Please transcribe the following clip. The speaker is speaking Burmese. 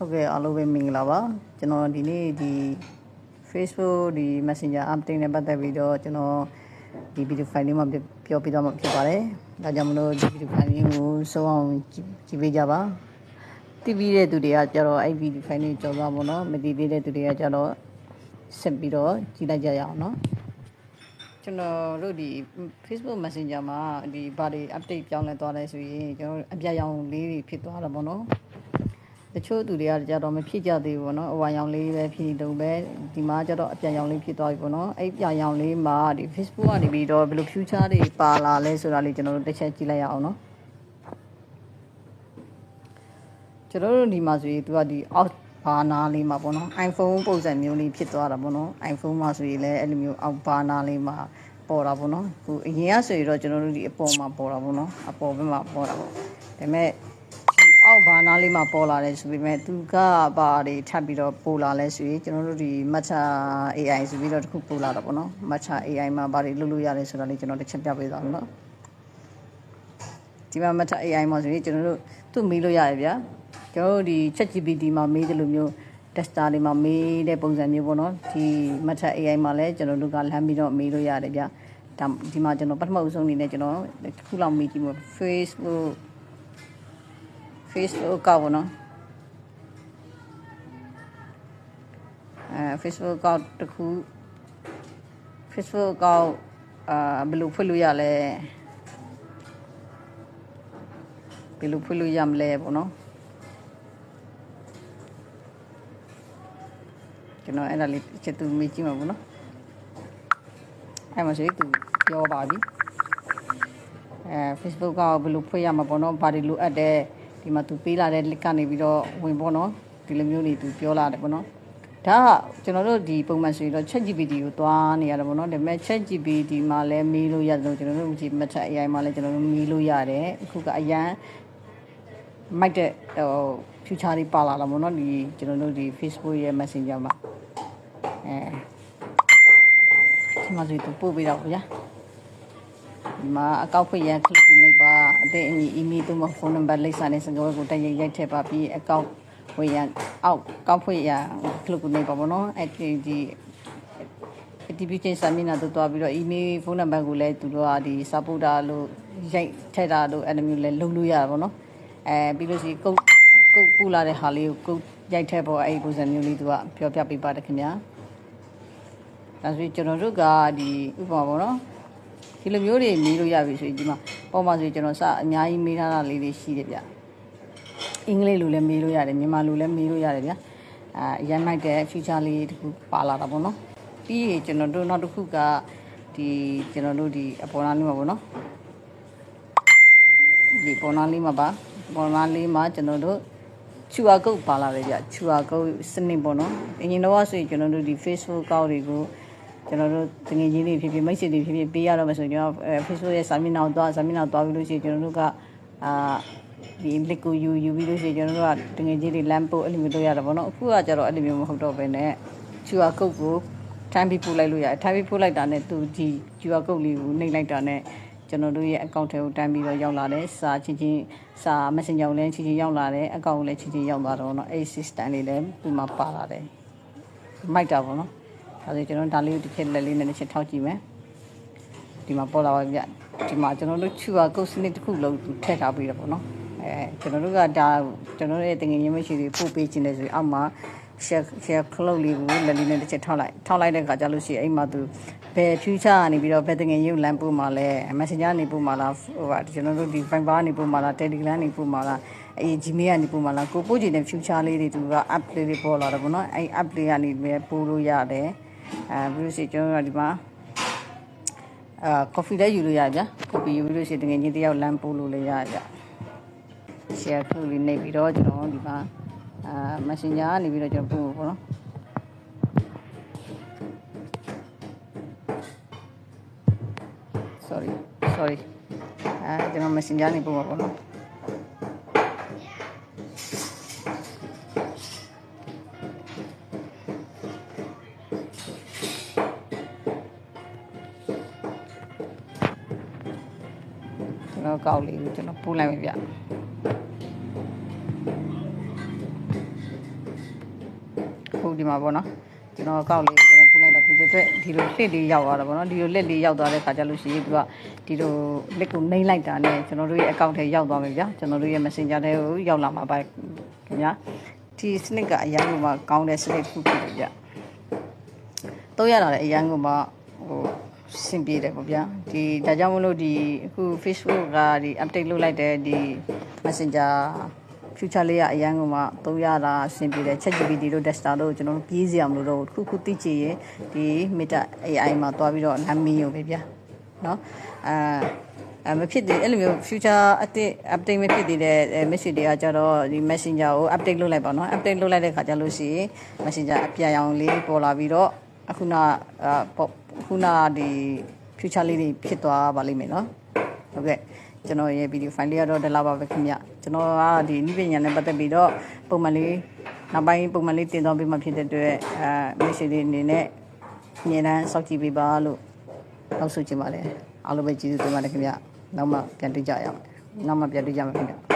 ဟုတ်ကဲ့အားလုံးပဲမင်္ဂလာပါကျွန်တော်ဒီနေ့ဒီ Facebook ဒီ Messenger update နဲ့ပတ်သက်ပြီးတော့ကျွန်တော်ဒီ video file လေးမှာပြောပြသွားမှာဖြစ်ပါတယ်ဒါကြောင့်မလို့ဒီ video file လေးကိုစုံအောင်ကြည့်ပေးကြပါတည်ပြီးတဲ့သူတွေကကြတော့အဲ့ video file လေးကြော်သွားပါတော့မတည်သေးတဲ့သူတွေကကြတော့ဆက်ပြီးတော့ကြည့်လိုက်ကြရအောင်เนาะကျွန်တော်တို့ဒီ Facebook Messenger မှာဒီဘာတွေ update ပြောင်းလဲသွားလဲဆိုရင်ကျွန်တော်အပြတ်ရောင်လေးတွေဖြစ်သွားတာပေါ့နော်တချို့သူတွေကကြတော့မဖြစ်ကြသေးဘူးပေါ့နော်အဝါရောင်လေးပဲဖြစ်တော့ပဲဒီမှာကြတော့အပြတ်ရောင်လေးဖြစ်သွားပြီပေါ့နော်အဲ့ပြတ်ရောင်လေးမှာဒီ Facebook ကနေပြီးတော့ဘယ်လို future တွေပါလာလဲဆိုတာလေးကျွန်တော်တို့တစ်ချက်ကြည့်လိုက်ရအောင်နော်ကျွန်တော်တို့ဒီမှာဆိုရင်သူကဒီ out ဘာနာလေးမှာပေါ့နော် iPhone ပုံစံမျိုးလေးဖြစ်သွားတာပေါ့နော် iPhone မှာဆိုရင်လည်းအဲ့လိုမျိုးအောက်ဘာနာလေးမှာပေါ်တာပေါ့နော်ခုအရင်ကဆိုရင်တော့ကျွန်တော်တို့ဒီအပေါ်မှာပေါ်တာပေါ့နော်အပေါ်ဘက်မှာပေါ်တာပေါ့ဒါပေမဲ့ဒီအောက်ဘာနာလေးမှာပေါ်လာတယ်ဆိုပေမဲ့သူကဘာတွေထပ်ပြီးတော့ပေါ်လာလဲဆိုရင်ကျွန်တော်တို့ဒီ Matcha AI ဆိုပြီးတော့တခုပေါ်လာတာပေါ့နော် Matcha AI မှာဘာတွေလုပ်လို့ရတယ်ဆိုတာလေးကျွန်တော်တစ်ချက်ပြပေးသွားမယ်နော်ဒီမှာ Matcha AI မှာဆိုရင်ကျွန်တော်တို့သူ့မေးလို့ရတယ်ဗျာကျွန်တော်တို့ဒီ ChatGPT မှာမေးတယ်လို့မျိုး tester တွေမှာမေးတဲ့ပုံစံမျိုးပေါ့နော်ဒီ Matcha AI မှာလည်းကျွန်တော်တို့ကလမ်းပြီးတော့မေးလို့ရတယ်ဗျာဒါဒီမှာကျွန်တော်ပထမဦးဆုံးအနေနဲ့ကျွန်တော်တစ်ခုလောက်မေးကြည့်မယ် Facebook ကောက်ပေါ့နော်Facebook ကောက်တစ်ခု Facebook ကောက်ဘယ်လိုဖွင့်လို့ရလဲဘယ်လိုဖွင့်လို့ရမလဲပေါ့နော်ကျွန်တော်အဲ့ဒါလေးချက်သူမေးကြည့်မှာပေါ့နော်အဲ့မှာဆိုသူပြောပါပြီFacebook ကဘယ်လိုဖွင့်ရမှာပေါ့နော်ဘာတွေလိုအပ်တယ်ဒီမှာသူပေးလာတဲ့ link ကနေပြီးတော့ဝင်ပေါ့နော်ဒီလိုမျိုးတွေသူပြောလာတယ်ပေါ့နော်ဒါကကျွန်တော်တို့ဒီပုံမှန်ဆိုရင်တော့ ChatGPT ကိုသွားနေရတယ်ပေါ့နော်ဒါပေမဲ့ ChatGPT မှာလည်းမေးလို့ရတယ်လို့ကျွန်တော်တို့ဒီ Matcha AI မှာလည်းကျွန်တော်တို့မေးလို့ရတယ်အခုကအရန်မိုက်တဲ့future တွေပါလာတာပေါ့နော်ဒီကျွန်တော်တို့ဒီ Facebook ရဲ့ Messenger မှာဒီမှာဆိုသူပို့ပေးတော့ဗျာဒီမှာအကောက်ဖွင့်ရန် click ကိုနှိပ်ပါအသေးအညီ email သို့မဟုတ် phone number လိပ်စာနဲ့စကားဝဲကိုတက်ရိုက်ထည့်ပါပြီးအကောက်ဖွင့်ရန်အောက်ကောက်ဖွင့်ရန် click ကိုနှိပ်ပါပေါ့နော်အဲ့ဒီ activation စာမျက်နှာတို့တွားပြီးတော့ email phone number ကိုလည်းသူတို့ကဒီ supporter လို့ရိုက်ထည့်တာလို့အဲ့လိုမျိုးလည်းလုပ်လို့ရတာပေါ့နော်ပြီးလို့ရှိရင်ကုတ်ပူလာတဲ့ဟာလေးကိုကုတ်ရိုက်ထည့်ပေါ်အဲ့ဒီပုံစံမျိုးလေးသူကပြောပြပေးပါတယ်ခင်ဗျာဒါဆိုရင်ကျွန်တော်တို့ကဒီဥပမာပေါ့နော်ဒီလိုမျိုးတွေမေးလို့ရပြီဆိုရင်ဒီမှာပေါ်မှာဆိုရင်ကျွန်တော်စအများကြီးမေးထားတာလေးတွေရှိတယ်ဗျအင်္ဂလိပ်လိုလည်းမေးလို့ရတယ်မြန်မာလိုလည်းမေးလို့ရတယ်ဗျရန်မိုက်တဲ့ feature လေးတခုပါလာတာပေါ့နော်ပြီးရင်ကျွန်တော်တို့နောက်တစ်ခုကဒီကျွန်တော်တို့ဒီအပေါ်နားလေးမှာပေါ့နော်ဒီပေါ်နားလေးမှာပါပေါ်နားလေးမှာကျွန်တော်တို့QR code ပါလာတယ်ဗျQR code စနစ်ပေါ့နော်အရင်တော့ဆိုရင်ကျွန်တော်တို့ဒီ Facebook account တွေကိုကျွန်တော်တို့တငယ်ချင်းတွေဖြစ်ဖြစ်မိတ်ဆွေတွေဖြစ်ဖြစ်ပေးရတော့မှဆိုရင်ကျွန်တော် Facebook ရဲ့စာမျက်နှာကိုသွားပြီးလို့ရှိရင်ကျွန်တော်တို့ကဒီ link ကိုယူပြီးလို့ရှိရင်ကျွန်တော်တို့ကတငယ်ချင်းတွေလမ်းပို့အဲ့လိုမျိုးလုပ်ရတာပေါ့နော်အခုကကျတော့အဲ့လိုမျိုးမဟုတ်တော့ဘဲနဲ့ QR code ကိုထမ်းပြီးပို့လိုက်လို့ရတယ်ထမ်းပြီးပို့လိုက်တာနဲ့သူဒီ QR code လေးကိုနှိပ်လိုက်တာနဲ့ကျွန်တော်တို့ရဲ့ account ထဲကိုတန်းပြီးတော့ရောက်လာတယ်စာချင်းစာ Messenger ကိုလည်းချင်းရောက်လာတယ် account ကိုလည်းချင်းရောက်သွားတော့เนาะအဲ့ system လေးလည်းဒီမှာပါလာတယ်မိုက်တာပေါ့နော်ဒါဆိုကျွန်တော်ဒါလေးကိုတစ်ချက်လက်လေးနဲ့တစ်ချက်ထောက်ကြည့်မယ်ဒီမှာပေါ်လာပါဗျဒီမှာကျွန်တော်တို့ QR code စနစ်တစ်ခုလုံးထည့်ထားပြီးတော့ပေါ့နော်ကျွန်တော်တို့ကဒါကျွန်တော်တို့ရဲ့တငယ်ချင်းမရှိတွေပို့ပေးခြင်းလဲဆိုရင်အောက်မှာ share cloud လေးကိုလက်လေးနဲ့တစ်ချက်ထောက်လိုက်တဲ့အခါကျလို့ရှိရင်အိမ်မှာသူဘယ် future ကနေပြီးတော့ဘယ်တငယ်ချင်းလမ်းပို့မှာလဲ Messenger နေပို့မှာလားဟိုကကျွန်တော်တို့ဒီ Viber နေပို့မှာလား Telegram နေပို့မှာလားအဲ့ Gmail ကနေပို့မှာလားကိုပို့ချင်တဲ့ future လေးတွေသူက app လေးတွေပေါ်လာတယ်ပေါ့နော်အဲ့ app လေးကနေပဲပို့လို့ရတယ်ပြီးလို့ရှိရင်ကျွန်တော်တို့ဒီမှာcoffee လည်းယူလို့ရကြ coffee ယူပြီးလို့ရှိရင်တကယ်ချင်းတယောက်လမ်းပို့လို့လည်းရကြ share ခုလေးနေပြီးတော့ကျွန်တော်ဒီမှာmessenger ကနေပြီးတော့ကျွန်တော်ပို့ပေါ့နော်sorry ကျွန်တော် messenger နေပို့ပါပေါ့နော်ကျွန်တော်ကောက်လေးကိုကျွန်တော်ပို့လိုက်ပြီဗျ ခုဒီမှာပေါ့နော်ကျွန်တော်ကောက်လေးကျွန်တော်ပူလိုက်တာဖြစ်တဲ့အတွက်ဒီလိုလက်လေးရောက်သွားတာပေါ့နော်ဒီလိုလက်လေးရောက်သွားတဲ့ခါကျလို့ရှိရင်သူကဒီလိုလက်ကိုနှိမ့်လိုက်တာနဲ့ကျွန်တော်တို့ရဲ့အကောင့်ထဲရောက်သွားပြီဗျာကျွန်တော်တို့ရဲ့ Messenger ထဲကိုရောက်လာမှာပါခင်ဗျာဒီစနစ်ကအရန်ကိုမှကောင်းတဲ့စနစ်တစ်ခုဖြစ်တယ်ဗျတော့ရတာလည်းအရန်ကိုမှဟိုစင်ပြေတယ်ပေါ့ဗျာဒီဒါကြောင့်မလို့ဒီအခု Facebook ကဒီ update လုပ်လိုက်တဲ့ဒီ Messenger future လေးကအရန်ကိုမှတော့ရတာစင်ပြေတယ် ChatGPT တို့ desktop တို့ကျွန်တော်တို့ပြေးစီအောင်လို့တော့တစ်ခုသိချင်ရင်ဒီ Meta AI မှာတွားပြီးတော့နာမည်ရုံပဲဗျာเนาะမဖြစ်သေးအဲ့လိုမျိုး future update မဖြစ်သေးတဲ့ message တွေကကြတော့ဒီ Messenger ကို update လုပ်လိုက်ပါเนาะ update လုပ်လိုက်တဲ့ခါကျလို့ရှိရင် Messenger အပြရောင်လေးပေါ်လာပြီးတော့အခုနဒီ future လေးတွေဖြစ်သွားပါလိမ့်မယ်เนาะဟုတ်ကဲ့ကျွန်တော်ရဲ့ video file လေးကတော့ဒီလောက်ပါပဲခင်ဗျကျွန်တော်ကဒီနိပညာနဲ့ပတ်သက်ပြီးတော့ပုံမှန်လေးနောက်ပိုင်းပုံမှန်လေးတင်သွားပေးမှဖြစ်တဲ့အတွက်message လေးအနေနဲ့အမြဲတမ်းစောင့်ကြည့်ပေးပါလို့တောင်းဆိုချင်ပါတယ်အားလုံးပဲကျေးဇူးတင်ပါတယ်ခင်ဗျနောက်မှပြန်တွေ့ကြရအောင်နောက်မှပြန်တွေ့ကြမယ်ခင်ဗျ